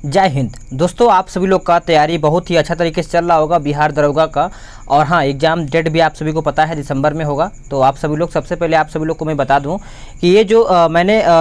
जय हिंद दोस्तों, आप सभी लोग का तैयारी बहुत ही अच्छा तरीके से चल रहा होगा बिहार दरोगा का। और हाँ, एग्ज़ाम डेट भी आप सभी को पता है दिसंबर में होगा। तो आप सभी लोग, सबसे पहले आप सभी लोग को मैं बता दूं कि ये जो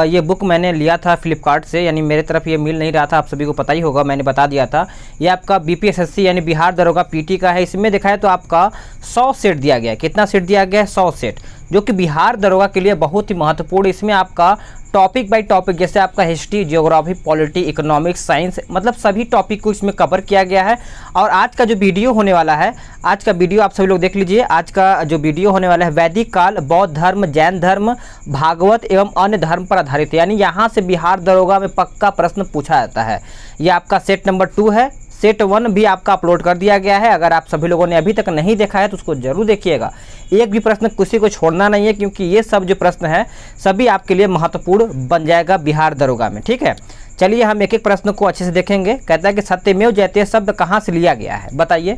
ये बुक मैंने लिया था फ्लिपकार्ट से, यानी मेरे तरफ ये मिल नहीं रहा था, आप सभी को पता ही होगा, मैंने बता दिया था। ये आपका BPSSC यानी बिहार दरोगा PT का है। इसमें देखा है तो आपका 100 सेट दिया गया है। कितना सेट दिया गया है? 100 सेट, जो कि बिहार दरोगा के लिए बहुत ही महत्वपूर्ण। इसमें आपका टॉपिक बाय टॉपिक, जैसे आपका history, geography, polity, economics, science, मतलब सभी टॉपिक को इसमें कवर किया गया है। और आज का जो वीडियो होने वाला है, आज का वीडियो आप सभी लोग देख लीजिए। आज का जो वीडियो होने वाला है वैदिक काल, बौद्ध धर्म, जैन धर्म, भागवत एवं अन्य धर्म पर आधारित है। यानी यहाँ से बिहार दरोगा में पक्का प्रश्न पूछा जाता है। ये आपका सेट नंबर 2 है। सेट 1 भी आपका अपलोड कर दिया गया है। अगर आप सभी लोगों ने अभी तक नहीं देखा है तो उसको जरूर देखिएगा। एक भी प्रश्न किसी को छोड़ना नहीं है, क्योंकि ये सब जो प्रश्न है सभी आपके लिए महत्वपूर्ण बन जाएगा बिहार दरोगा में। ठीक है, चलिए हम एक एक प्रश्न को अच्छे से देखेंगे। कहता है कि सत्यमेव जयते शब्द कहाँ से लिया गया है? बताइए,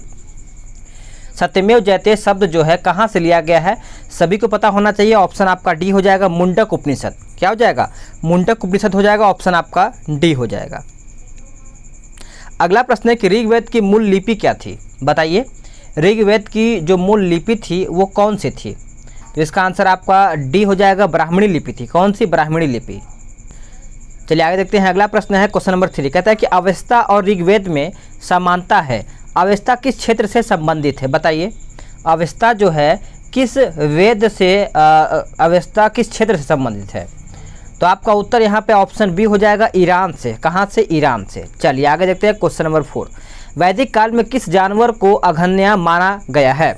सत्यमेव जयते शब्द जो है कहाँ से लिया गया है? सभी को पता होना चाहिए। ऑप्शन आपका डी हो जाएगा, मुंडक उपनिषद। क्या हो जाएगा? मुंडक उपनिषद हो जाएगा। ऑप्शन आपका डी हो जाएगा। अगला प्रश्न है कि ऋग्वेद की मूल लिपि क्या थी? बताइए, ऋग्वेद की जो मूल लिपि थी वो कौन सी थी? तो इसका आंसर आपका डी हो जाएगा, ब्राह्मणी लिपि थी। कौन सी? ब्राह्मणी लिपि। चलिए आगे देखते हैं। अगला प्रश्न है क्वेश्चन नंबर 3। कहता है कि अवेस्ता और ऋग्वेद में समानता है। अवेस्ता किस क्षेत्र से संबंधित है? बताइए, अवेस्ता जो है किस वेद से, अवेस्ता किस क्षेत्र से संबंधित है? तो आपका उत्तर यहाँ पे ऑप्शन बी हो जाएगा, ईरान से। कहाँ से? ईरान से। चलिए आगे देखते हैं क्वेश्चन नंबर 4। वैदिक काल में किस जानवर को अघन्या माना गया है?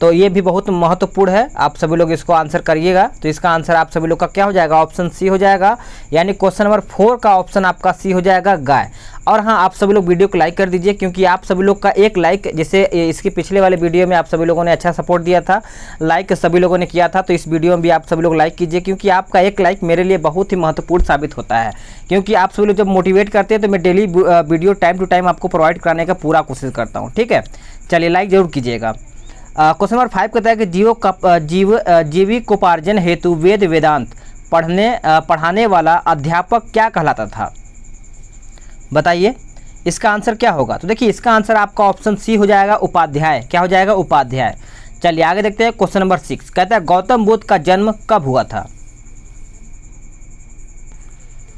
तो ये भी बहुत महत्वपूर्ण है, आप सभी लोग इसको आंसर करिएगा। तो इसका आंसर आप सभी लोग का क्या हो जाएगा? ऑप्शन सी हो जाएगा। यानी क्वेश्चन नंबर 4 का ऑप्शन आपका सी हो जाएगा, गाय। और हाँ, आप सभी लोग वीडियो को लाइक कर दीजिए, क्योंकि आप सभी लोग का एक लाइक, जैसे इसके पिछले वाले वीडियो में आप सभी लोगों ने अच्छा सपोर्ट दिया था, लाइक सभी लोगों ने किया था, तो इस वीडियो में भी आप सभी लोग लाइक कीजिए, क्योंकि आपका एक लाइक मेरे लिए बहुत ही महत्वपूर्ण साबित होता है। क्योंकि आप सभी लोग जब मोटिवेट करते हैं तो मैं daily video time to time आपको प्रोवाइड कराने का पूरा कोशिश करता हूँ। ठीक है, चलिए लाइक जरूर कीजिएगा। क्वेश्चन नंबर 5 कहता है कि जीविकोपार्जन हेतु वेद वेदांत पढ़ाने वाला अध्यापक क्या कहलाता था? बताइए, इसका आंसर क्या होगा? तो देखिए, इसका आंसर आपका ऑप्शन सी हो जाएगा, उपाध्याय। क्या हो जाएगा? उपाध्याय। चलिए आगे देखते हैं। क्वेश्चन नंबर 6 कहता है गौतम बुद्ध का जन्म कब हुआ था?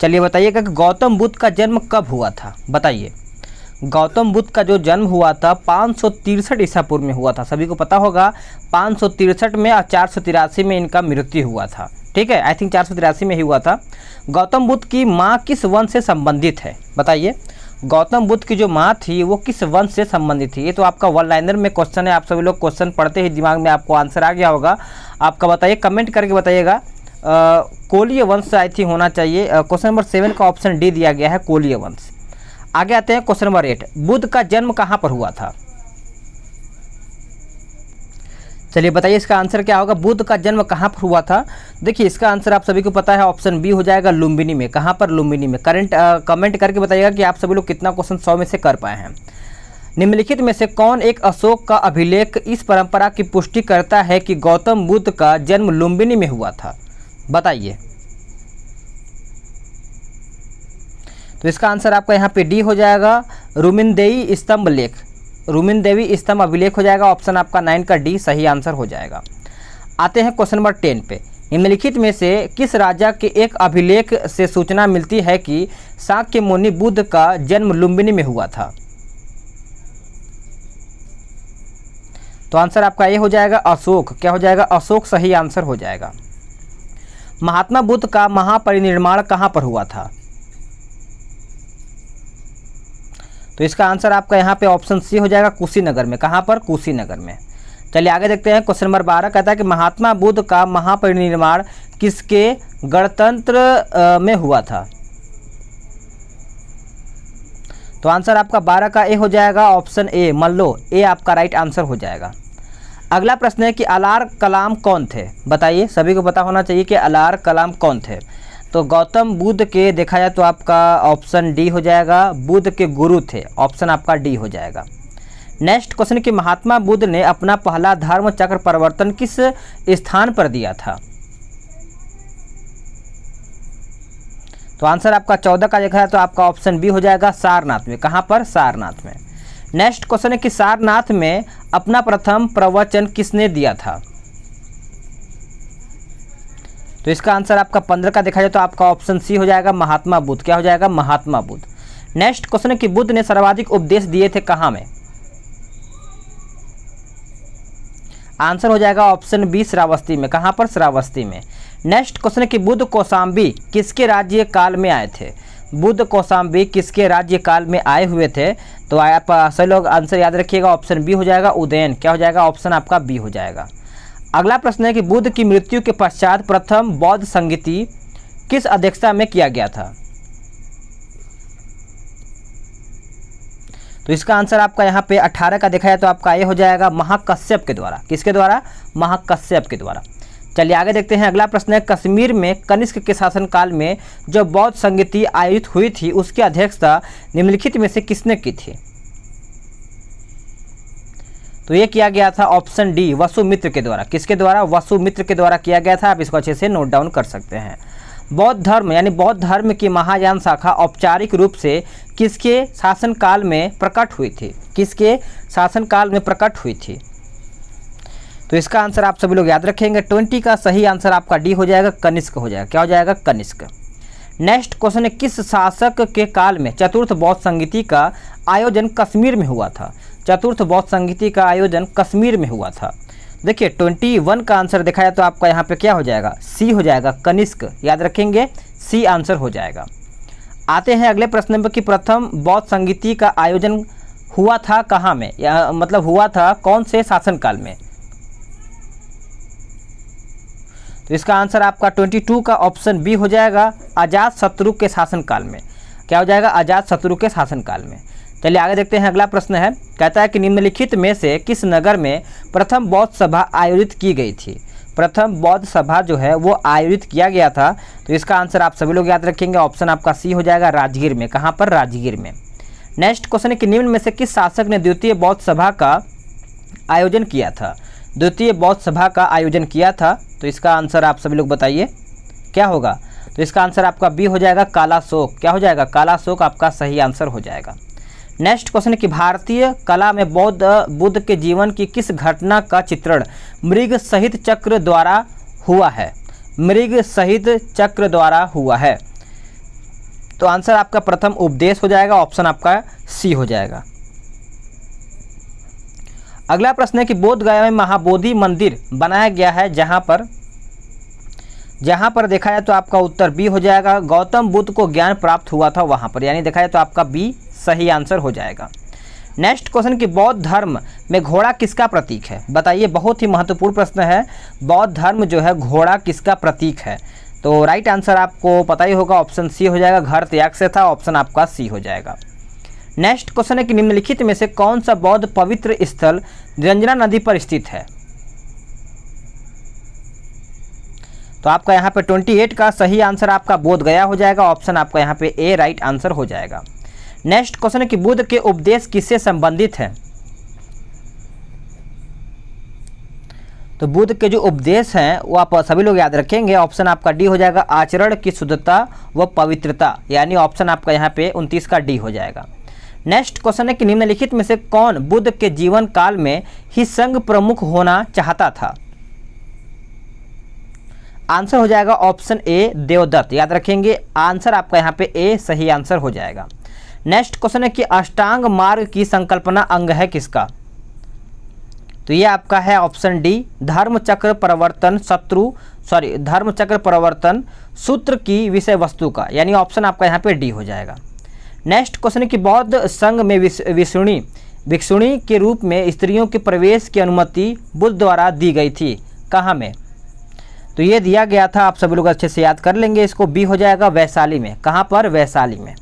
चलिए बताइएगा कि गौतम बुद्ध का जन्म कब हुआ था? बताइए, गौतम बुद्ध का जो जन्म हुआ था 563 ईसा पूर्व में हुआ था। सभी को पता होगा 563 में और 483 में इनका मृत्यु हुआ था। ठीक है, आई थिंक 483 में ही हुआ था। गौतम बुद्ध की माँ किस वंश से संबंधित है? बताइए, गौतम बुद्ध की जो माँ थी वो किस वंश से संबंधित थी? ये तो आपका वन लाइनर में क्वेश्चन है, आप सभी लोग क्वेश्चन पढ़ते ही दिमाग में आपको आंसर आ गया होगा। आपका बताइए, कमेंट करके बताइएगा। कोलीय वंश आई थिंक होना चाहिए। क्वेश्चन नंबर 7 का ऑप्शन डी दिया गया है, कोलीय वंश। आगे आते हैं क्वेश्चन नंबर 8। बुद्ध का जन्म कहाँ पर हुआ था? चलिए बताइए, इसका आंसर क्या होगा? बुद्ध का जन्म कहाँ पर हुआ था? देखिए, इसका आंसर आप सभी को पता है, ऑप्शन बी हो जाएगा, लुम्बिनी में। कहाँ पर? लुम्बिनी में। कमेंट करके बताइएगा कि आप सभी लोग कितना क्वेश्चन 100 में से कर पाए हैं। निम्नलिखित में से कौन एक अशोक का अभिलेख इस परंपरा की पुष्टि करता है कि गौतम बुद्ध का जन्म लुम्बिनी में हुआ था? बताइए, तो इसका आंसर आपका यहाँ पे डी हो जाएगा, रुमिनदेई स्तंभ लेख। रुमिनदेवी स्तंभ अभिलेख हो जाएगा। ऑप्शन आपका 9 का डी सही आंसर हो जाएगा। आते हैं क्वेश्चन नंबर 10 पे। निम्नलिखित में से किस राजा के एक अभिलेख से सूचना मिलती है कि शाक्य मुनि बुद्ध का जन्म लुम्बिनी में हुआ था? तो आंसर आपका ये हो जाएगा, अशोक। क्या हो जाएगा? अशोक सही आंसर हो जाएगा। महात्मा बुद्ध का महापरिनिर्वाण कहाँ पर हुआ था? तो इसका आंसर आपका यहाँ पे ऑप्शन सी हो जाएगा, कुशीनगर में। कहाँ पर? कुशीनगर में। चलिए आगे देखते हैं। क्वेश्चन नंबर 12 कहता है कि महात्मा बुद्ध का महापरिनिर्वाण किसके गणतंत्र में हुआ था? तो आंसर आपका 12 का ए हो जाएगा, ऑप्शन ए, मल्लो। ए आपका राइट आंसर हो जाएगा। अगला प्रश्न है कि अलार कलाम कौन थे? बताइए, सभी को पता होना चाहिए कि अलार कलाम कौन थे। तो गौतम बुद्ध के देखा जाए तो आपका ऑप्शन डी हो जाएगा, बुद्ध के गुरु थे। ऑप्शन आपका डी हो जाएगा। नेक्स्ट क्वेश्चन कि महात्मा बुद्ध ने अपना पहला धर्म चक्र परिवर्तन किस स्थान पर दिया था? तो आंसर आपका 14 का देखा है तो आपका ऑप्शन बी हो जाएगा सारनाथ में। कहाँ पर? सारनाथ में। नेक्स्ट क्वेश्चन है कि सारनाथ में अपना प्रथम प्रवचन किसने दिया था? तो इसका आंसर आपका 15 का देखा जाए तो आपका ऑप्शन सी हो जाएगा महात्मा बुद्ध। क्या हो जाएगा? महात्मा बुद्ध। नेक्स्ट क्वेश्चन है कि बुद्ध ने सर्वाधिक उपदेश दिए थे कहाँ में? आंसर हो जाएगा ऑप्शन बी श्रावस्ती में। कहाँ पर? श्रावस्ती में। नेक्स्ट क्वेश्चन है कि बुद्ध कौशाम्बी किसके राज्य काल में आए थे? बुद्ध कौशाम्बी किसके राज्य काल में आए हुए थे? तो आप सभी लोग आंसर याद रखिएगा, ऑप्शन बी हो जाएगा उदयन। क्या हो जाएगा? ऑप्शन आपका बी हो जाएगा। अगला प्रश्न है कि बुद्ध की मृत्यु के पश्चात प्रथम बौद्ध संगीति किस अध्यक्षता में किया गया था? तो इसका आंसर आपका यहाँ पे 18 का देखा जाए तो आपका ये हो जाएगा महाकश्यप के द्वारा। किसके द्वारा? महाकश्यप के द्वारा। चलिए आगे देखते हैं। अगला प्रश्न है कश्मीर में कनिष्क के शासनकाल में जो बौद्ध संगीति आयोजित हुई थी उसकी अध्यक्षता निम्नलिखित में से किसने की थी? तो ये किया गया था ऑप्शन डी वसुमित्र के द्वारा। किसके द्वारा? वसुमित्र के द्वारा किया गया था। आप इसको अच्छे से नोट डाउन कर सकते हैं। बौद्ध धर्म यानी बौद्ध धर्म की महायान शाखा औपचारिक रूप से किसके शासनकाल में प्रकट हुई थी? किसके शासनकाल में प्रकट हुई थी? तो इसका आंसर आप सभी लोग याद रखेंगे। 20 का सही आंसर आपका डी हो जाएगा कनिष्क हो जाएगा। क्या हो जाएगा? कनिष्क। नेक्स्ट क्वेश्चन है किस शासक के काल में चतुर्थ बौद्ध संगीति का आयोजन कश्मीर में हुआ था? चतुर्थ बौद्ध संगीति का आयोजन कश्मीर में हुआ था। देखिए 21 का आंसर देखा जाए तो आपका यहाँ पे क्या हो जाएगा? सी हो जाएगा कनिष्क। याद रखेंगे, सी आंसर हो जाएगा। आते हैं अगले प्रश्न में कि प्रथम बौद्ध संगीति का आयोजन हुआ था कहाँ में, या मतलब हुआ था कौन से शासनकाल में? तो इसका आंसर आपका 22 का ऑप्शन बी हो जाएगा अजातशत्रु के शासनकाल में। क्या हो जाएगा? अजातशत्रु के शासनकाल में। चलिए आगे देखते हैं। अगला प्रश्न है, कहता है कि निम्नलिखित में से किस नगर में प्रथम बौद्ध सभा आयोजित की गई थी? प्रथम बौद्ध सभा जो है वो आयोजित किया गया था। तो इसका आंसर आप सभी लोग याद रखेंगे, ऑप्शन आपका सी हो जाएगा राजगीर में। कहाँ पर? राजगीर में। नेक्स्ट क्वेश्चन है कि निम्न में से किस शासक ने द्वितीय बौद्ध सभा का आयोजन किया था? द्वितीय बौद्ध सभा का आयोजन किया था। तो इसका आंसर आप सभी लोग बताइए क्या होगा? तो इसका आंसर आपका बी हो जाएगा कालाशोक। क्या हो जाएगा? कालाशोक आपका सही आंसर हो जाएगा। नेक्स्ट क्वेश्चन है कि भारतीय कला में बुद्ध के जीवन की किस घटना का चित्रण मृग सहित चक्र द्वारा हुआ है? मृग सहित चक्र द्वारा हुआ है। तो आंसर आपका प्रथम उपदेश हो जाएगा। ऑप्शन आपका सी हो जाएगा। अगला प्रश्न है कि बोध गया में महाबोधि मंदिर बनाया गया है जहां पर देखा जाए तो आपका उत्तर बी हो जाएगा गौतम बुद्ध को ज्ञान प्राप्त हुआ था वहां पर, यानी देखा जाए तो आपका बी सही आंसर हो जाएगा। नेक्स्ट क्वेश्चन कि बौद्ध धर्म में घोड़ा किसका प्रतीक है? बताइए, बहुत ही महत्वपूर्ण प्रश्न है। बौद्ध धर्म जो है घोड़ा किसका प्रतीक है? तो राइट आंसर आपको पता ही होगा, ऑप्शन सी हो जाएगा घर त्याग से था। ऑप्शन आपका सी हो जाएगा। नेक्स्ट क्वेश्चन है कि निम्नलिखित में से कौन सा बौद्ध पवित्र स्थल निरंजना नदी पर स्थित है? तो आपका यहाँ पे 28 का सही आंसर आपका बोध गया हो जाएगा। ऑप्शन आपका यहाँ पे ए राइट आंसर हो जाएगा। नेक्स्ट क्वेश्चन है कि बुद्ध के उपदेश किससे संबंधित हैं? तो बुद्ध के जो उपदेश हैं वो आप सभी लोग याद रखेंगे। ऑप्शन आपका डी हो जाएगा आचरण की शुद्धता व पवित्रता, यानी ऑप्शन आपका यहाँ पे 29 का डी हो जाएगा। नेक्स्ट क्वेश्चन है कि निम्नलिखित में से कौन बुद्ध के जीवन काल में ही संघ प्रमुख होना चाहता था? आंसर हो जाएगा ऑप्शन ए देवदत्त। याद रखेंगे, आंसर आपका यहाँ पे ए सही आंसर हो जाएगा। नेक्स्ट क्वेश्चन है कि अष्टांग मार्ग की संकल्पना अंग है किसका? तो ये आपका है ऑप्शन डी धर्मचक्र परिवर्तन सूत्र की विषय वस्तु का, यानी ऑप्शन आपका यहाँ पे डी हो जाएगा। नेक्स्ट क्वेश्चन है कि बौद्ध संघ में भिक्षुणी के रूप में स्त्रियों के प्रवेश की अनुमति बुद्ध द्वारा दी गई थी, कहाँ में? तो ये दिया गया था, आप सभी लोग अच्छे से याद कर लेंगे इसको, बी हो जाएगा वैशाली में। कहाँ पर? वैशाली में।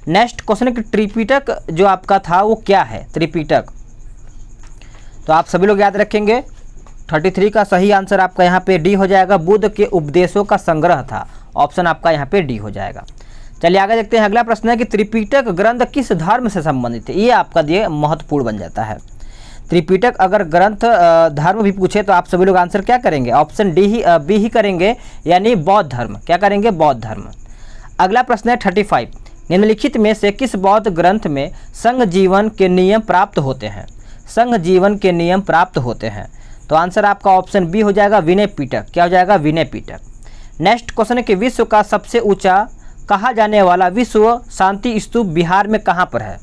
नेक्स्ट क्वेश्चन है कि त्रिपिटक जो आपका था वो क्या है? त्रिपिटक, तो आप सभी लोग याद रखेंगे 33 का सही आंसर आपका यहाँ पे डी हो जाएगा बुद्ध के उपदेशों का संग्रह था। ऑप्शन आपका यहाँ पे डी हो जाएगा। चलिए आगे देखते हैं। अगला प्रश्न है कि त्रिपिटक ग्रंथ किस धर्म से संबंधित है? ये आपका दिए महत्वपूर्ण बन जाता है। त्रिपिटक अगर ग्रंथ धर्म भी पूछे तो आप सभी लोग आंसर क्या करेंगे? ऑप्शन डी ही बी ही करेंगे, यानी बौद्ध धर्म। क्या करेंगे? बौद्ध धर्म। अगला प्रश्न है 35, निम्नलिखित में से किस बौद्ध ग्रंथ में संघ जीवन के नियम प्राप्त होते हैं? संघ जीवन के नियम प्राप्त होते हैं। तो आंसर आपका ऑप्शन बी हो जाएगा विनय पिटक। क्या हो जाएगा? विनय पिटक। नेक्स्ट क्वेश्चन है कि विश्व का सबसे ऊंचा कहा जाने वाला विश्व शांति स्तूप बिहार में कहाँ पर है?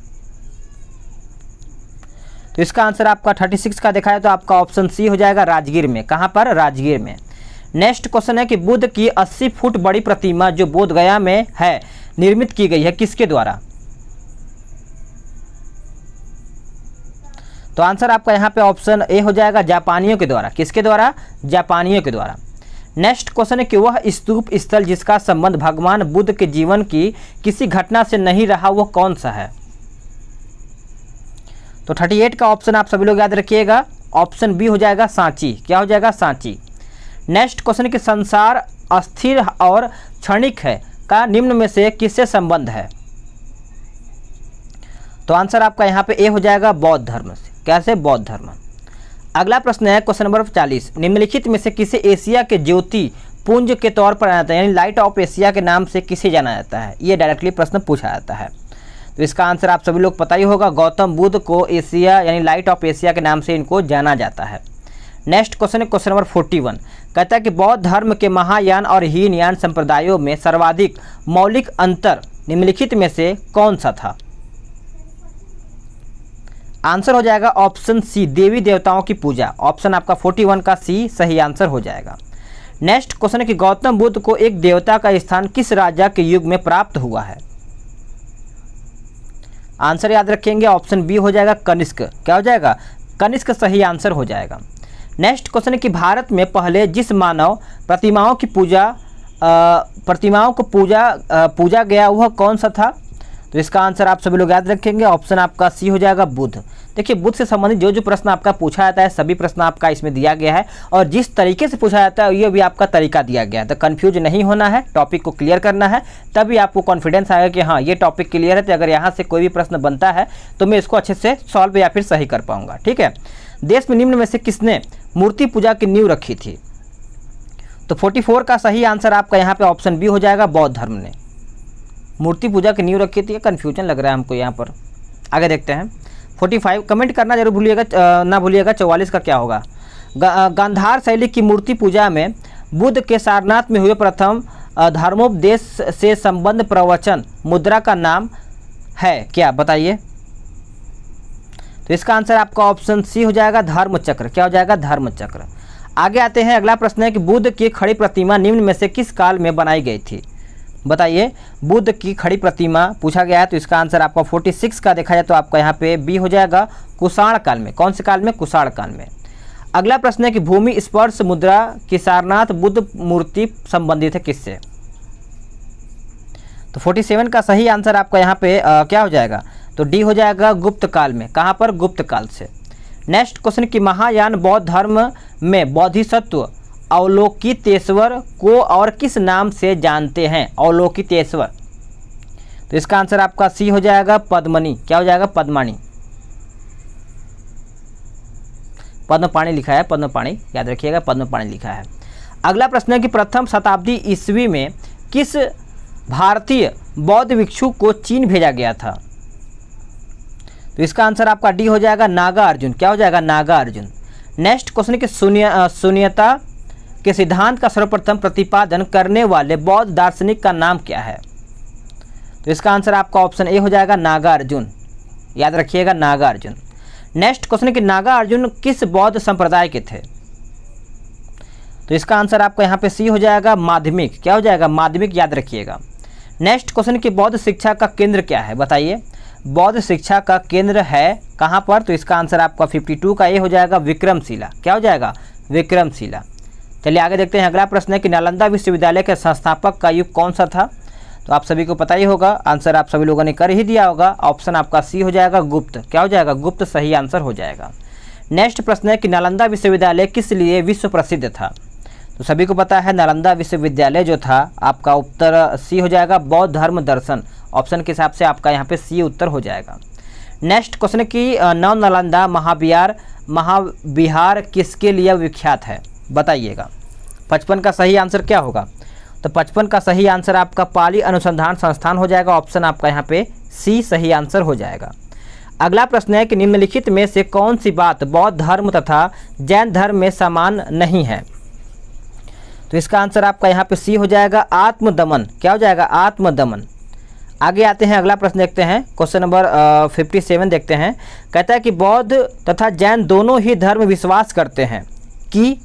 तो इसका आंसर आपका 36 का देखा है तो आपका ऑप्शन सी हो जाएगा राजगीर में। कहाँ पर? राजगीर में। नेक्स्ट क्वेश्चन है कि बुद्ध की 80 फुट बड़ी प्रतिमा जो बोध गया में है निर्मित की गई है किसके द्वारा? तो आंसर आपका यहाँ पे ऑप्शन ए हो जाएगा जापानियों के द्वारा। किसके द्वारा? जापानियों के द्वारा। नेक्स्ट क्वेश्चन है कि वह स्तूप स्थल जिसका संबंध भगवान बुद्ध के जीवन की किसी घटना से नहीं रहा वह कौन सा है? तो 38 का ऑप्शन आप सभी लोग याद रखिएगा, ऑप्शन बी हो जाएगा सांची। क्या हो जाएगा? सांची। नेक्स्ट क्वेश्चन कि संसार अस्थिर और क्षणिक है का निम्न में से किससे संबंध है? तो आंसर आपका यहाँ पे ए हो जाएगा बौद्ध धर्म से। कैसे? बौद्ध धर्म। अगला प्रश्न है क्वेश्चन नंबर 40, निम्नलिखित में से किसे एशिया के ज्योति पुंज के तौर पर जाना जाता है, यानी लाइट ऑफ एशिया के नाम से किसे जाना जाता है? ये डायरेक्टली प्रश्न पूछा जाता है। तो इसका आंसर आप सभी लोग पता ही होगा, गौतम बुद्ध को एशिया यानी लाइट ऑफ एशिया के नाम से इनको जाना जाता है। नेक्स्ट क्वेश्चन है क्वेश्चन नंबर 41, कहता है कि बौद्ध धर्म के महायान और हीनयान संप्रदायों में सर्वाधिक मौलिक अंतर निम्नलिखित में से कौन सा था? आंसर हो जाएगा ऑप्शन सी देवी देवताओं की पूजा। ऑप्शन आपका 41 का सी सही आंसर हो जाएगा। नेक्स्ट क्वेश्चन है कि गौतम बुद्ध को एक देवता का स्थान किस राजा के युग में प्राप्त हुआ है? आंसर याद रखेंगे, ऑप्शन बी हो जाएगा कनिष्क। क्या हो जाएगा? कनिष्क सही आंसर हो जाएगा। नेक्स्ट क्वेश्चन है कि भारत में पहले जिस मानव प्रतिमाओं को पूजा गया वह कौन सा था? तो इसका आंसर आप सभी लोग याद रखेंगे, ऑप्शन आपका सी हो जाएगा बुद्ध। देखिए बुद्ध से संबंधित जो प्रश्न आपका पूछा जाता है सभी प्रश्न आपका इसमें दिया गया है और जिस तरीके से पूछा जाता है ये भी आपका तरीका दिया गया है। तो कंफ्यूज नहीं होना है, टॉपिक को क्लियर करना है, तभी आपको कॉन्फिडेंस आएगा कि हाँ ये टॉपिक क्लियर है, तो अगर यहाँ से कोई भी प्रश्न बनता है तो मैं इसको अच्छे से सॉल्व या फिर सही कर पाऊंगा। ठीक है। देश में निम्न में से किसने मूर्ति पूजा की नींव रखी थी? तो 44 का सही आंसर आपका यहाँ पे ऑप्शन बी हो जाएगा बौद्ध धर्म ने मूर्ति पूजा की नींव रखी थी। कन्फ्यूजन लग रहा है हमको यहाँ पर। आगे देखते हैं 45, कमेंट करना जरूर भूलिएगा, ना भूलिएगा 44 का क्या होगा? गांधार शैली की मूर्ति पूजा में बुद्ध के सारनाथ में हुए प्रथम धर्मोपदेश से संबंध प्रवचन मुद्रा का नाम है क्या? बताइए। तो इसका आंसर आपका ऑप्शन सी हो जाएगा धर्मचक्र। क्या हो जाएगा? धर्मचक्र। आगे आते हैं, अगला प्रश्न है कि बुद्ध की खड़ी प्रतिमा निम्न में से किस काल में बनाई गई थी? बताइए। बुद्ध की खड़ी प्रतिमा पूछा गया है तो इसका आंसर आपका 46 का देखा जाए तो आपका यहाँ पे बी हो जाएगा कुषाण काल में। कौन से काल में? कुषाण काल में। अगला प्रश्न है कि भूमि स्पर्श मुद्रा की सारनाथ बुद्ध मूर्ति संबंधित है किससे? तो 47 का सही आंसर आपका यहाँ पे क्या हो जाएगा? तो डी हो जाएगा गुप्त काल में। कहाँ पर? गुप्त काल से। नेक्स्ट क्वेश्चन कि महायान बौद्ध धर्म में बोधिसत्व अवलोकितेश्वर को और किस नाम से जानते हैं? अवलोकितेश्वर। तो इसका आंसर आपका सी हो जाएगा पद्मनी। क्या हो जाएगा? पद्मानी। पद्मपाणी लिखा है, पद्मपाणी याद रखिएगा, पद्मपाणी लिखा है। अगला प्रश्न है कि प्रथम शताब्दी ईस्वी में किस भारतीय बौद्ध भिक्षु को चीन भेजा गया था? तो इसका आंसर आपका डी हो जाएगा नागा अर्जुन। क्या हो जाएगा? नागा अर्जुन। नेक्स्ट क्वेश्चन कि शून्यता के सिद्धांत का सर्वप्रथम प्रतिपादन करने वाले बौद्ध दार्शनिक का नाम क्या है? तो इसका आंसर आपका ऑप्शन ए हो जाएगा नागा अर्जुन। याद रखिएगा नागा अर्जुन। नेक्स्ट क्वेश्चन कि नागा अर्जुन किस बौद्ध संप्रदाय के थे? तो इसका आंसर आपका यहाँ पे सी हो जाएगा माध्यमिक। क्या हो जाएगा? माध्यमिक। याद रखिएगा। नेक्स्ट क्वेश्चन कि बौद्ध शिक्षा का केंद्र क्या है? बताइए। बौद्ध शिक्षा का केंद्र है कहाँ पर? तो इसका आंसर आपका 52 का ए हो जाएगा विक्रमशिला। क्या हो जाएगा? विक्रमशिला। चलिए आगे देखते हैं। अगला प्रश्न है कि नालंदा विश्वविद्यालय के संस्थापक का युग कौन सा था? तो आप सभी को पता ही होगा, आंसर आप सभी लोगों ने कर ही दिया होगा। ऑप्शन आपका सी हो जाएगा गुप्त। क्या हो जाएगा? गुप्त सही आंसर हो जाएगा। नेक्स्ट प्रश्न है कि नालंदा विश्वविद्यालय किस लिए विश्व प्रसिद्ध था? तो सभी को पता है नालंदा विश्वविद्यालय जो था आपका उत्तर सी हो जाएगा बौद्ध धर्म दर्शन। ऑप्शन के हिसाब से आपका यहाँ पे सी उत्तर हो जाएगा। नेक्स्ट क्वेश्चन है कि नव नालंदा महाविहार किसके लिए विख्यात है? बताइएगा। 55 का सही आंसर क्या होगा? तो 55 का सही आंसर आपका पाली अनुसंधान संस्थान हो जाएगा। ऑप्शन आपका यहाँ पे सी सही आंसर हो जाएगा। अगला प्रश्न है कि निम्नलिखित में से कौन सी बात बौद्ध धर्म तथा जैन धर्म में समान नहीं है। तो इसका आंसर आपका यहाँ पे सी हो जाएगा, आत्मदमन। क्या हो जाएगा? आत्मदमन। आगे आते हैं, अगला प्रश्न देखते हैं, क्वेश्चन नंबर 57 देखते हैं। कहता है कि बौद्ध तथा जैन दोनों ही धर्म विश्वास करते हैं कि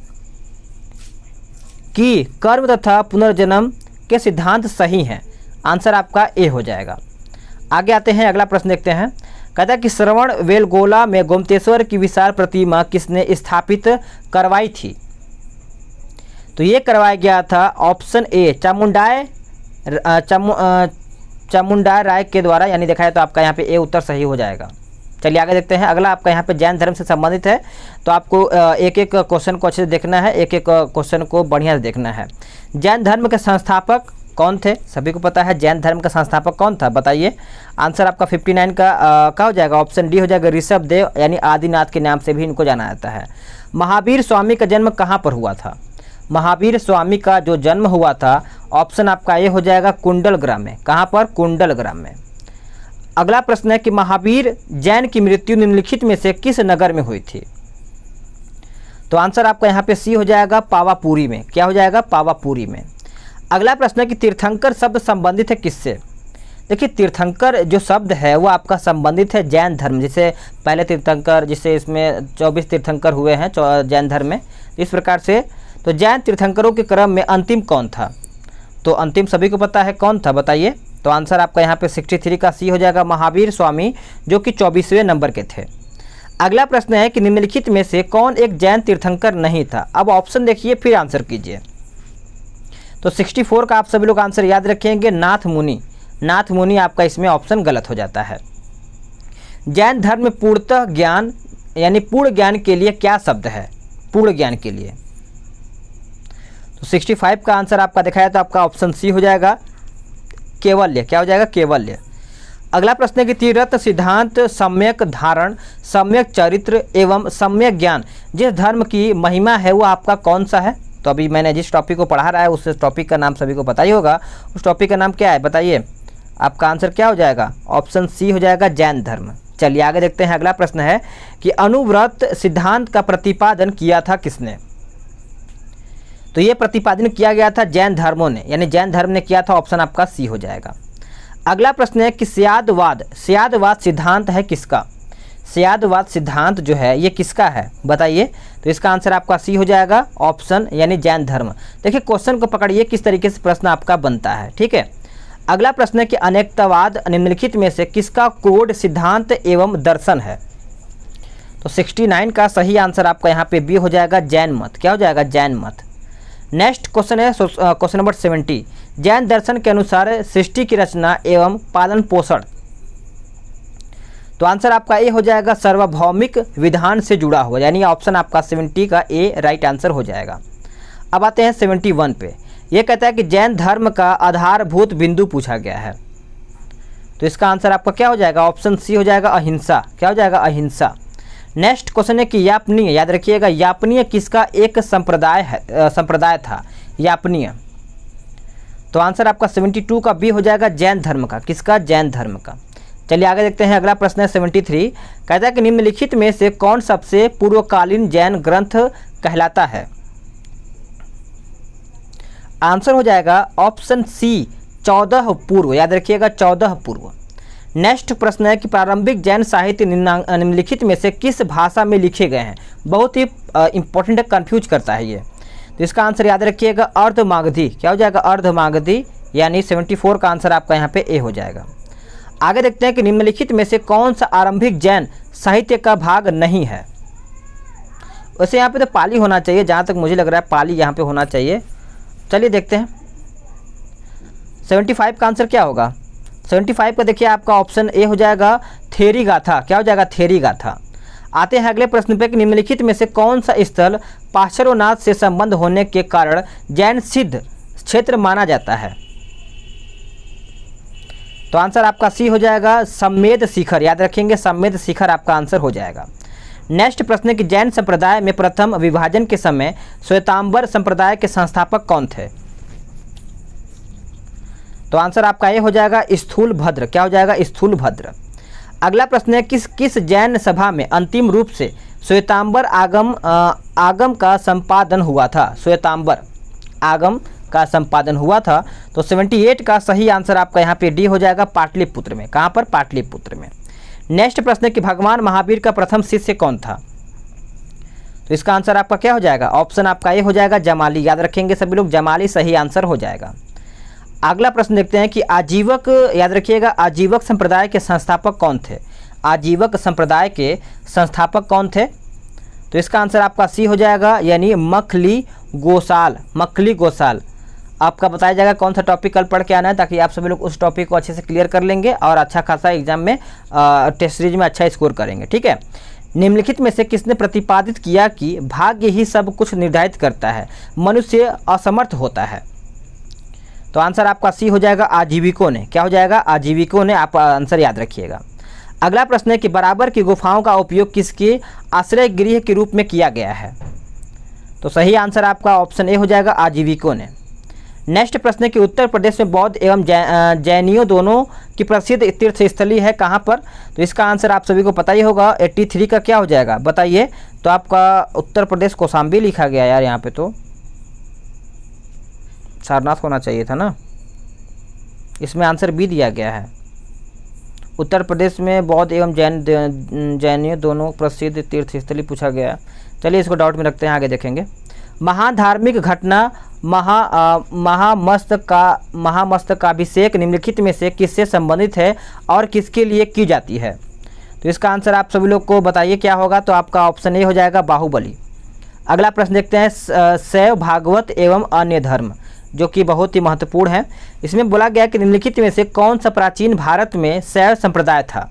कर्म तथा पुनर्जन्म के सिद्धांत सही हैं। आंसर आपका ए हो जाएगा। आगे आते हैं, अगला प्रश्न देखते हैं। कहता है कि श्रवण बेलगोला में गोमतेश्वर की विशाल प्रतिमा किसने स्थापित करवाई थी। तो ये करवाया गया था ऑप्शन ए चामुंडा राय के द्वारा, यानी देखा जाए तो आपका यहाँ पे ए उत्तर सही हो जाएगा। चलिए आगे देखते हैं। अगला आपका यहाँ पे जैन धर्म से संबंधित है, तो आपको एक एक क्वेश्चन को अच्छे से देखना है, एक एक क्वेश्चन को बढ़िया से देखना है। जैन धर्म के संस्थापक कौन थे? सभी को पता है जैन धर्म का संस्थापक कौन था, बताइए। आंसर आपका 59 का क्या हो जाएगा? ऑप्शन डी हो जाएगा, ऋषभ देव, यानी आदिनाथ के नाम से भी इनको जाना जाता है। महावीर स्वामी का जन्म कहाँ पर हुआ था? महावीर स्वामी का जो जन्म हुआ था, ऑप्शन आपका ये हो जाएगा, कुंडलग्राम में। कहाँ पर? कुंडलग्राम में। अगला प्रश्न है कि महावीर जैन की मृत्यु निम्नलिखित में से किस नगर में हुई थी। तो आंसर आपका यहाँ पे सी हो जाएगा, पावापुरी में। क्या हो जाएगा? पावापुरी में। अगला प्रश्न है कि तीर्थंकर शब्द संबंधित है किससे। देखिए, तीर्थंकर जो शब्द है वो आपका संबंधित है जैन धर्म, जैसे पहले तीर्थंकर, जिससे इसमें 24 तीर्थंकर हुए हैं जैन धर्म में, इस प्रकार से। तो जैन तीर्थंकरों के क्रम में अंतिम कौन था? तो अंतिम सभी को पता है, कौन था बताइए। तो आंसर आपका यहाँ पे 63 का सी हो जाएगा, महावीर स्वामी, जो कि 24वें नंबर के थे। अगला प्रश्न है कि निम्नलिखित में से कौन एक जैन तीर्थंकर नहीं था। अब ऑप्शन देखिए, फिर आंसर कीजिए। तो 64 का आप सभी लोग आंसर याद रखेंगे, नाथ मुनि। नाथ मुनि आपका इसमें ऑप्शन गलत हो जाता है। जैन धर्म में पूर्णतः ज्ञान, यानी पूर्ण ज्ञान के लिए क्या शब्द है? पूर्ण ज्ञान के लिए। तो 65 का आंसर आपका दिखाया तो आपका ऑप्शन सी हो जाएगा, केवल्य। क्या हो जाएगा? केवल्य। अगला प्रश्न है कि त्रिरत्न सिद्धांत, सम्यक धारण, सम्यक चरित्र एवं सम्यक ज्ञान जिस धर्म की महिमा है वो आपका कौन सा है। तो अभी मैंने जिस टॉपिक को पढ़ा रहा है उस टॉपिक का नाम सभी को पता ही होगा। उस टॉपिक का नाम क्या है बताइए। आपका आंसर क्या हो जाएगा? ऑप्शन सी हो जाएगा, जैन धर्म। चलिए आगे देखते हैं। अगला प्रश्न है कि अनुव्रत सिद्धांत का प्रतिपादन किया था किसने। तो ये प्रतिपादन किया गया था जैन धर्मों ने, यानी जैन धर्म ने किया था। ऑप्शन आपका सी हो जाएगा। अगला प्रश्न है कि स्यादवाद सिद्धांत है किसका। स्यादवाद सिद्धांत जो है ये किसका है बताइए। तो इसका आंसर आपका सी हो जाएगा, ऑप्शन, यानी जैन धर्म। देखिए क्वेश्चन को पकड़िए किस तरीके से प्रश्न आपका बनता है, ठीक है। अगला प्रश्न है कि अनेकतावाद निम्नलिखित में से किसका क्रोड सिद्धांत एवं दर्शन है। तो 69 का सही आंसर आपका यहाँ पे बी हो जाएगा, जैन मत। क्या हो जाएगा? जैन मत। नेक्स्ट क्वेश्चन है क्वेश्चन नंबर 70। जैन दर्शन के अनुसार सृष्टि की रचना एवं पालन पोषण। तो आंसर आपका ए हो जाएगा, सार्वभौमिक विधान से जुड़ा हुआ, यानी ऑप्शन आपका 70 का ए राइट आंसर हो जाएगा। अब आते हैं 71 पे। ये कहता है कि जैन धर्म का आधारभूत बिंदु पूछा गया है। तो इसका आंसर आपका क्या हो जाएगा? ऑप्शन सी हो जाएगा, अहिंसा। क्या हो जाएगा? अहिंसा। नेक्स्ट क्वेश्चन है कि यापनीय, याद रखिएगा, यापनीय किसका एक संप्रदाय था? यापनीय। तो आंसर आपका 72 का बी हो जाएगा, जैन धर्म का। किसका? जैन धर्म का। चलिए आगे देखते हैं। अगला प्रश्न है 73। कहता है कि निम्नलिखित में से कौन सबसे पूर्वकालीन जैन ग्रंथ कहलाता है। आंसर हो जाएगा ऑप्शन सी, 14 पूर्व। याद रखिएगा, 14 पूर्व। नेक्स्ट प्रश्न है कि प्रारंभिक जैन साहित्य निम्नलिखित में से किस भाषा में लिखे गए हैं। बहुत ही इंपॉर्टेंट है, कंफ्यूज करता है ये। तो इसका आंसर याद रखिएगा, अर्धमागधी। क्या हो जाएगा? अर्धमागधी, यानी 74 का आंसर आपका यहाँ पे ए हो जाएगा। आगे देखते हैं कि निम्नलिखित में से कौन सा आरंभिक जैन साहित्य का भाग नहीं है। वैसे यहाँ पे तो पाली होना चाहिए, जहाँ तक मुझे लग रहा है पाली यहाँ पे होना चाहिए। चलिए देखते हैं 75 का आंसर क्या होगा। 75 का देखिए आपका ऑप्शन ए हो जाएगा, थेरी गाथा। क्या हो जाएगा? थेरी गाथा। आते हैं अगले प्रश्न पे कि निम्नलिखित में से कौन सा स्थल पार्श्वनाथ से संबंध होने के कारण जैन सिद्ध क्षेत्र माना जाता है। तो आंसर आपका सी हो जाएगा, सम्मेद शिखर। याद रखेंगे, सम्मेद शिखर आपका आंसर हो जाएगा। नेक्स्ट प्रश्न है कि जैन संप्रदाय में प्रथम विभाजन के समय श्वेतांबर संप्रदाय के संस्थापक कौन थे। तो आंसर आपका ये हो जाएगा स्थूलभद्र। क्या हो जाएगा? स्थूलभद्र। अगला प्रश्न है किस जैन सभा में अंतिम रूप से श्वेतांबर आगम का संपादन हुआ था? श्वेतांबर आगम का संपादन हुआ था। तो 78 का सही आंसर आपका यहाँ पे डी हो जाएगा, पाटलिपुत्र में। कहाँ पर? पाटलिपुत्र में। नेक्स्ट प्रश्न है कि भगवान महावीर का प्रथम शिष्य कौन था? तो इसका आंसर आपका क्या हो जाएगा? ऑप्शन आपका ये हो जाएगा, जमाली। याद रखेंगे सभी लोग, जमाली सही आंसर हो जाएगा। अगला प्रश्न देखते हैं कि आजीवक, याद रखिएगा, आजीवक संप्रदाय के संस्थापक कौन थे? आजीवक संप्रदाय के संस्थापक कौन थे? तो इसका आंसर आपका सी हो जाएगा, यानी मखली गोसाल। मखली गोसाल आपका बताया जाएगा कौन सा टॉपिक कल पढ़ के आना है, ताकि आप सभी लोग उस टॉपिक को अच्छे से क्लियर कर लेंगे और अच्छा खासा एग्जाम में टेस्ट सीरीज में अच्छा स्कोर करेंगे। ठीक है। निम्नलिखित में से किसने प्रतिपादित किया कि भाग्य ही सब कुछ निर्धारित करता है, मनुष्य असमर्थ होता है? तो आंसर आपका सी हो जाएगा, आजीविकों ने। क्या हो जाएगा? आजीविकों ने। आप आंसर याद रखिएगा। अगला प्रश्न है कि बराबर की गुफाओं का उपयोग किसके आश्रय गृह के रूप में किया गया है? तो सही आंसर आपका ऑप्शन ए हो जाएगा, आजीविकों ने। नेक्स्ट प्रश्न है कि उत्तर प्रदेश में बौद्ध एवं जैनियों दोनों की प्रसिद्ध तीर्थस्थली है कहाँ पर? तो इसका आंसर आप सभी को पता ही होगा। 83 का क्या हो जाएगा बताइए? तो आपका उत्तर प्रदेश कौशाम्बी लिखा गया यार, यहाँ पे तो सारनाथ होना चाहिए था ना, इसमें आंसर बी दिया गया है। उत्तर प्रदेश में बौद्ध एवं जैनियों दोनों प्रसिद्ध तीर्थस्थली पूछा गया। चलिए इसको डाउट में रखते हैं, आगे देखेंगे। महाधार्मिक घटना महामस्तकाभिषेक निम्नलिखित में से किससे संबंधित है और किसके लिए की जाती है? तो इसका आंसर आप सभी लोग को बताइए क्या होगा? तो आपका ऑप्शन ए हो जाएगा, बाहुबली। अगला प्रश्न देखते हैं, शैव, भागवत एवं अन्य धर्म, जो कि बहुत ही महत्वपूर्ण है। इसमें बोला गया कि निम्नलिखित में से कौन सा प्राचीन भारत में शैव संप्रदाय था?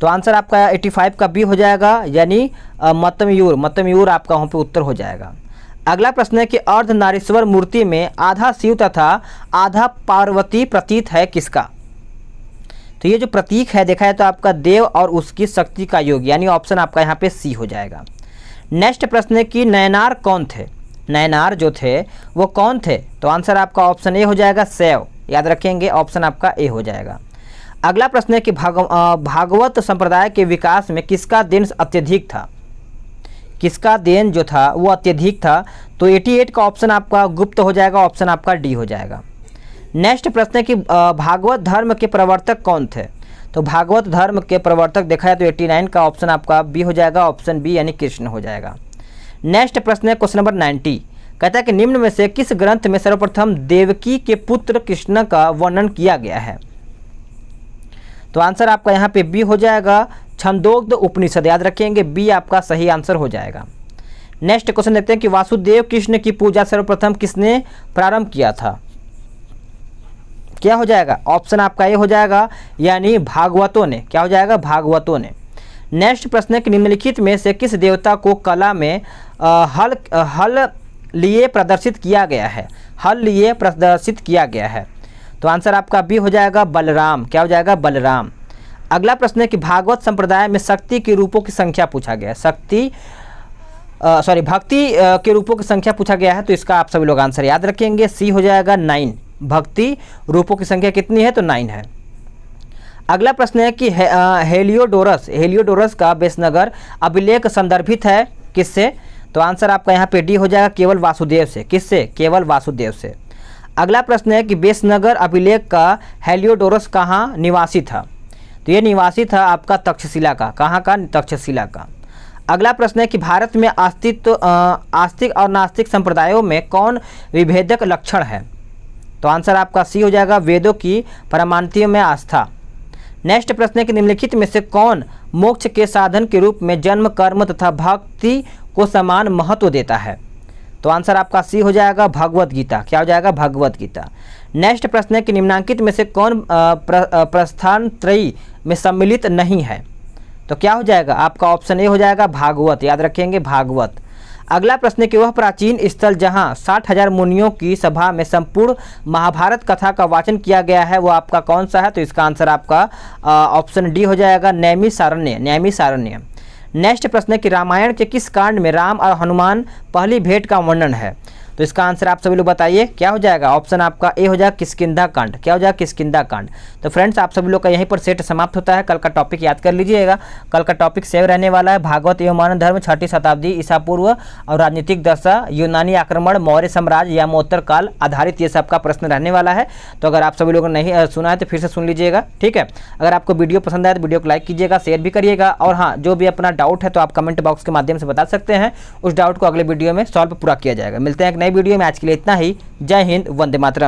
तो आंसर आपका 85 का बी हो जाएगा, यानी मतमयूर। मतमयूर आपका वहाँ पे उत्तर हो जाएगा। अगला प्रश्न है कि अर्धनारीश्वर मूर्ति में आधा शिव तथा आधा पार्वती प्रतीत है किसका? तो ये जो प्रतीक है देखा है तो आपका देव और उसकी शक्ति का योग, यानी ऑप्शन आपका यहाँ पे सी हो जाएगा। नेक्स्ट प्रश्न है कि नयनार कौन थे? नयनार जो थे वो कौन थे? तो आंसर आपका ऑप्शन ए हो जाएगा, शैव। याद रखेंगे, ऑप्शन आपका ए हो जाएगा। अगला प्रश्न है कि भागवत संप्रदाय के विकास में किसका देन अत्यधिक था? किसका देन जो था वो अत्यधिक था? तो 88 का ऑप्शन आपका गुप्त हो जाएगा, ऑप्शन आपका डी हो जाएगा। नेक्स्ट प्रश्न है कि भागवत धर्म के प्रवर्तक कौन थे? तो भागवत धर्म के प्रवर्तक देखा है तो 89 का ऑप्शन आपका बी हो जाएगा, ऑप्शन बी, यानी कृष्ण हो जाएगा। नेक्स्ट प्रश्न है क्वेश्चन नंबर 90, कहता है कि निम्न में से किस ग्रंथ में सर्वप्रथम देवकी के पुत्र कृष्ण का वर्णन किया गया है? तो आंसर आपका यहाँ पे बी हो जाएगा, छंदोग्ध उपनिषद। याद रखेंगे, बी आपका सही आंसर हो जाएगा। नेक्स्ट क्वेश्चन देखते हैं कि वासुदेव कृष्ण की पूजा सर्वप्रथम किसने प्रारंभ किया था? क्या हो जाएगा? ऑप्शन आपका ये हो जाएगा, यानी भागवतों ने। क्या हो जाएगा? भागवतों ने। नेक्स्ट प्रश्न है कि निम्नलिखित में से किस देवता को कला में हल लिए प्रदर्शित किया गया है? हल लिए प्रदर्शित किया गया है। तो आंसर आपका बी हो जाएगा, बलराम। क्या हो जाएगा? बलराम। अगला प्रश्न है कि भागवत संप्रदाय में शक्ति के रूपों की संख्या पूछा गया है। भक्ति के रूपों की संख्या पूछा गया है। तो इसका आप सभी लोग आंसर याद रखेंगे, सी हो जाएगा, 9। भक्ति रूपों की संख्या कितनी है? तो 9 है। अगला प्रश्न है कि हेलियोडोरस का बेसनगर अभिलेख संदर्भित है किससे? तो आंसर आपका यहाँ पे डी हो जाएगा, केवल वासुदेव से। किससे? केवल वासुदेव से। अगला प्रश्न है कि बेसनगर अभिलेख का हेलियोडोरस कहाँ निवासी था? तो ये निवासी था आपका तक्षशिला का। कहाँ का? तक्षशिला का। अगला प्रश्न है कि भारत में आस्तिक और नास्तिक संप्रदायों में कौन विभेदक लक्षण है? तो आंसर आपका सी हो जाएगा, वेदों की परमाणुओं में आस्था। नेक्स्ट प्रश्न है कि निम्नलिखित में से कौन मोक्ष के साधन के रूप में जन्म, कर्म तथा भक्ति को समान महत्व देता है? तो आंसर आपका सी हो जाएगा, भगवत गीता। क्या हो जाएगा? भगवत गीता। नेक्स्ट प्रश्न है कि निम्नांकित में से कौन प्रस्थान त्रयी में सम्मिलित नहीं है? तो क्या हो जाएगा? आपका ऑप्शन ए हो जाएगा, भागवत। याद रखेंगे, भागवत। अगला प्रश्न है कि वह प्राचीन स्थल जहां 60,000 मुनियों की सभा में संपूर्ण महाभारत कथा का वाचन किया गया है वो आपका कौन सा है? तो इसका आंसर आपका ऑप्शन डी हो जाएगा, नैमिषारण्य। नैमिषारण्य। नेक्स्ट प्रश्न है कि रामायण के किस कांड में राम और हनुमान पहली भेंट का वर्णन है? तो इसका आंसर आप सभी लोग बताइए क्या हो जाएगा। ऑप्शन आपका ए हो जाएगा किष्किंधा कांड। क्या हो जाएगा? किष्किंधा कांड। तो फ्रेंड्स आप सभी लोग का यहीं पर सेट समाप्त होता है। कल का टॉपिक याद कर लीजिएगा। कल का टॉपिक सेव रहने वाला है भागवत एवं मानव धर्म 6ठी शताब्दी ईसा पूर्व और राजनीतिक दशा, यूनानी आक्रमण, मौर्य साम्राज्य या मोत्तर काल आधारित ये सबका प्रश्न रहने वाला है। तो अगर आप सभी लोगों ने नहीं सुना है तो फिर से सुन लीजिएगा, ठीक है। अगर आपको वीडियो पसंद आए तो वीडियो को लाइक कीजिएगा, शेयर भी करिएगा, और हाँ जो भी अपना डाउट है तो आप कमेंट बॉक्स के माध्यम से बता सकते हैं। उस डाउट को अगले वीडियो में सॉल्व पूरा किया जाएगा। मिलते हैं एक नई वीडियो में। आज के लिए इतना ही। जय हिंद, वंदे मातरम।